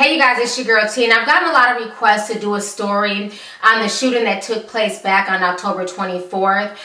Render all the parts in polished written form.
Hey you guys, it's your girl T, and I've gotten a lot of requests to do a story on the shooting that took place back on October 24th.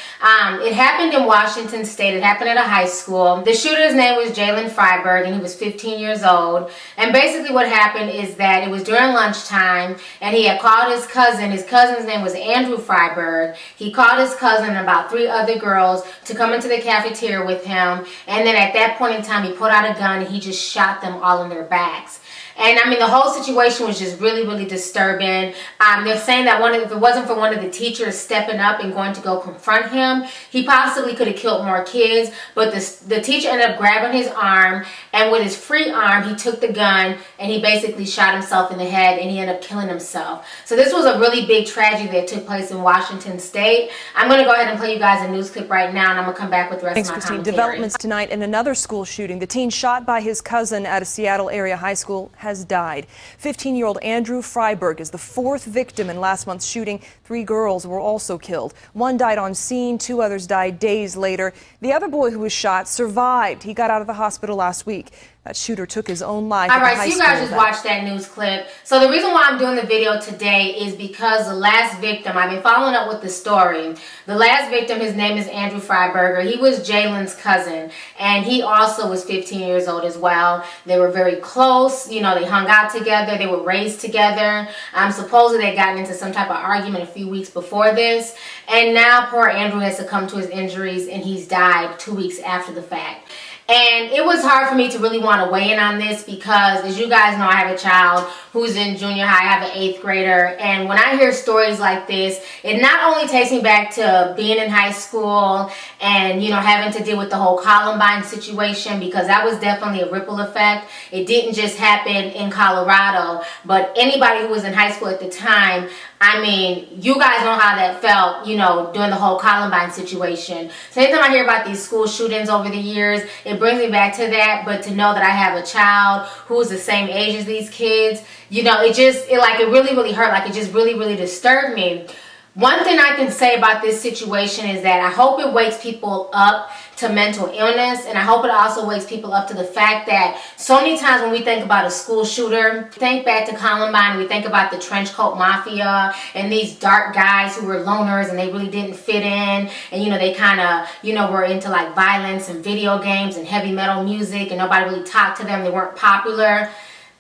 It happened in Washington State. It happened at a high school. The shooter's name was Fryberg, and he was 15 years old. And basically what happened is that it was during lunchtime, and he had called his cousin. His cousin's name was Andrew Fryberg. He called his cousin and about 3 other girls to come into the cafeteria with him. And then at that point in time, he pulled out a gun and he just shot them all in their backs. And I mean, the whole situation was just really disturbing. They're saying that if it wasn't for one of the teachers stepping up and going to go confront him, he possibly could have killed more kids. But the teacher ended up grabbing his arm, and with his free arm, he took the gun and he basically shot himself in the head, and he ended up killing himself. So this was a really big tragedy that took place in Washington State. I'm going to go ahead and play you guys a news clip right now, and I'm going to come back with the rest of my commentary. Developments tonight in another school shooting. The teen shot by his cousin at a Seattle area high school has died. 15-year-old Andrew Fryberg is the 4th victim in last month's shooting. 3 girls were also killed. 1 died on scene, 2 others died days later. The other boy who was shot survived. He got out of the hospital last week. That shooter took his own life. All right, so you guys just watched that news clip. So the reason why I'm doing the video today is because the last victim, I've been following up with the story. The last victim, his name is Andrew Fryberger. He was Jalen's cousin, and he also was 15 years old as well. They were very close. You know, they hung out together. They were raised together. Supposedly they got into some type of argument a few weeks before this. And now poor Andrew has succumbed to his injuries, and he's died 2 weeks after the fact. And it was hard for me to really want to weigh in on this because, as you guys know, I have a child who's in junior high. I have an 8th grader. And when I hear stories like this, it not only takes me back to being in high school and, you know, having to deal with the whole Columbine situation, because that was definitely a ripple effect. It didn't just happen in Colorado, but anybody who was in high school at the time, I mean, you guys know how that felt, you know, during the whole Columbine situation. So anytime I hear about these school shootings over the years, it brings me back to that. But to know that I have a child who's the same age as these kids, you know, it really hurt. Like, it just really disturbed me. One thing I can say about this situation is that I hope it wakes people up to mental illness, and I hope it also wakes people up to the fact that so many times when we think about a school shooter, we think back to Columbine, we think about the trench coat mafia and these dark guys who were loners and they really didn't fit in, and, you know, they kind of, you know, were into like violence and video games and heavy metal music, and nobody really talked to them. They weren't popular.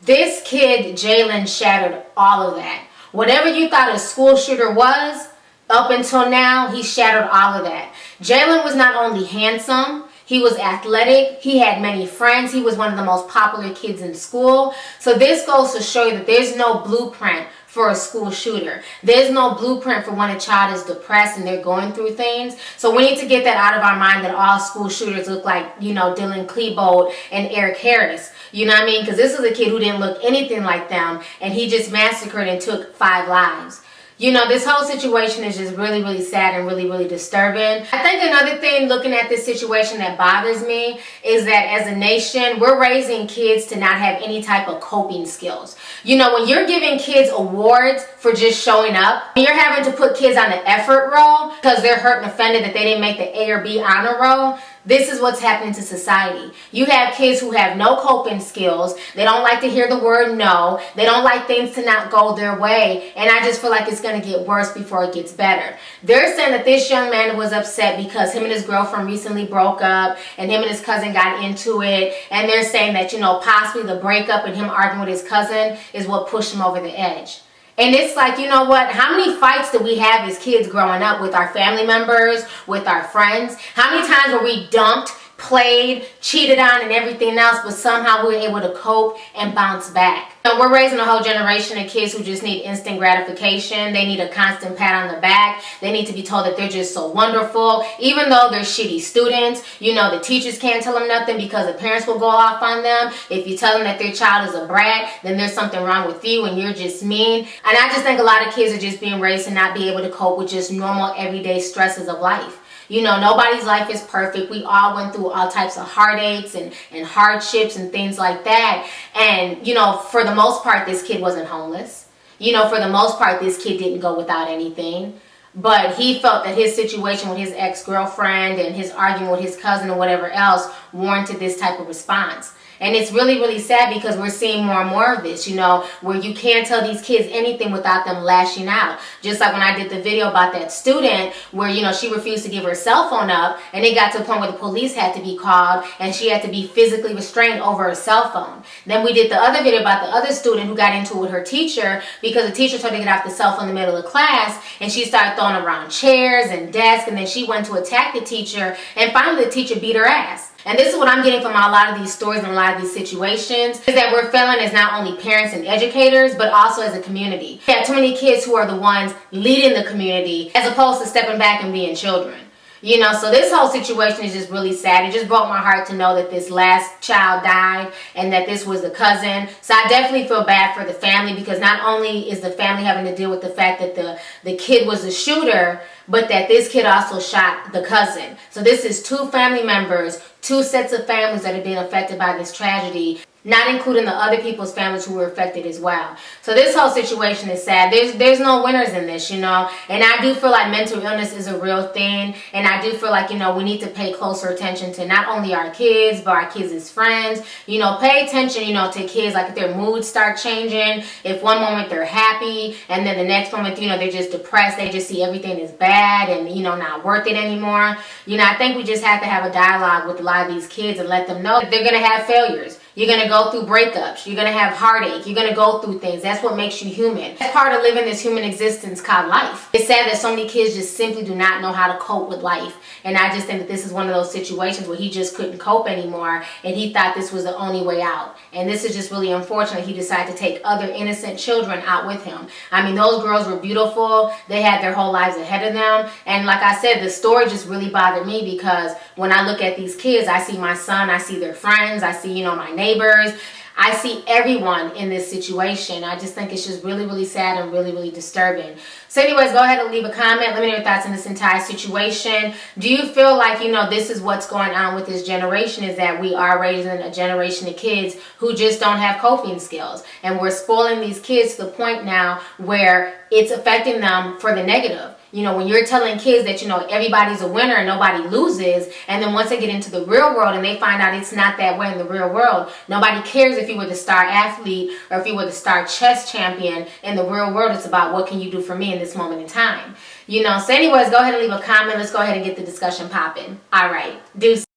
This kid, Jalen, shattered all of that. Whatever you thought a school shooter was, up until now, he shattered all of that. Jalen was not only handsome, he was athletic, he had many friends, he was one of the most popular kids in school. So this goes to show you that there's no blueprint for a school shooter. There's no blueprint for when a child is depressed and they're going through things. So we need to get that out of our mind, that all school shooters look like, you know, Dylan Klebold and Eric Harris. You know what I mean? Because this is a kid who didn't look anything like them, and he just massacred and took 5 lives. You know, this whole situation is just really sad and really disturbing. I think another thing looking at this situation that bothers me is that as a nation, we're raising kids to not have any type of coping skills. You know, when you're giving kids awards for just showing up, you're having to put kids on the effort roll because they're hurt and offended that they didn't make the A or B honor roll. This is what's happening to society. You have kids who have no coping skills. They don't like to hear the word no. They don't like things to not go their way. And I just feel like it's going to get worse before it gets better. They're saying that this young man was upset because him and his girlfriend recently broke up, and him and his cousin got into it. And they're saying that, you know, possibly the breakup and him arguing with his cousin is what pushed him over the edge. And it's like, you know what? How many fights did we have as kids growing up with our family members, with our friends? How many times were we dumped, played, cheated on, and everything else, but somehow we were able to cope and bounce back? You know, we're raising a whole generation of kids who just need instant gratification. They need a constant pat on the back. They need to be told that they're just so wonderful, even though they're shitty students. You know, the teachers can't tell them nothing because the parents will go off on them. If you tell them that their child is a brat, then there's something wrong with you and you're just mean. And I just think a lot of kids are just being raised to not be able to cope with just normal everyday stresses of life. You know, nobody's life is perfect. We all went through all types of heartaches and hardships and things like that. And, you know, for the most part, this kid wasn't homeless. You know, for the most part, this kid didn't go without anything. But he felt that his situation with his ex-girlfriend and his argument with his cousin or whatever else warranted this type of response. And it's really, really sad because we're seeing more and more of this, you know, where you can't tell these kids anything without them lashing out. Just like when I did the video about that student where, you know, she refused to give her cell phone up, and it got to a point where the police had to be called and she had to be physically restrained over her cell phone. Then we did the other video about the other student who got into it with her teacher because the teacher told her to get off the cell phone in the middle of the class, and she started throwing around chairs and desks, and then she went to attack the teacher, and finally the teacher beat her ass. And this is what I'm getting from a lot of these stories and a lot of these situations, is that we're failing as not only parents and educators, but also as a community. We have too many kids who are the ones leading the community as opposed to stepping back and being children. You know, so this whole situation is just really sad. It just broke my heart to know that this last child died and that this was the cousin. So I definitely feel bad for the family, because not only is the family having to deal with the fact that the kid was the shooter, but that this kid also shot the cousin. So this is two family members, two sets of families that have been affected by this tragedy, not including the other people's families who were affected as well. So this whole situation is sad. There's no winners in this, you know. And I do feel like mental illness is a real thing. And I do feel like, you know, we need to pay closer attention to not only our kids, but our kids' friends. You know, pay attention, you know, to kids, like if their moods start changing, if one moment they're happy and then the next moment, you know, they're just depressed, they just see everything is bad and, you know, not worth it anymore. You know, I think we just have to have a dialogue with a lot of these kids and let them know that they're going to have failures. You're going to go through breakups. You're going to have heartache. You're going to go through things. That's what makes you human. That's part of living this human existence called life. It's sad that so many kids just simply do not know how to cope with life. And I just think that this is one of those situations where he just couldn't cope anymore, and he thought this was the only way out. And this is just really unfortunate. He decided to take other innocent children out with him. I mean, those girls were beautiful. They had their whole lives ahead of them. And like I said, the story just really bothered me, because when I look at these kids, I see my son, I see their friends, I see, you know, my neighbors. I see everyone in this situation. I just think it's just really, really sad and really, really disturbing. So anyways, go ahead and leave a comment. Let me know your thoughts on this entire situation. Do you feel like, you know, this is what's going on with this generation, is that we are raising a generation of kids who just don't have coping skills. And we're spoiling these kids to the point now where it's affecting them for the negative. You know, when you're telling kids that, you know, everybody's a winner and nobody loses, and then once they get into the real world and they find out it's not that way in the real world, nobody cares if you were the star athlete or if you were the star chess champion. In the real world, it's about what can you do for me in this moment in time. You know, so anyways, go ahead and leave a comment. Let's go ahead and get the discussion popping. All right, deuces.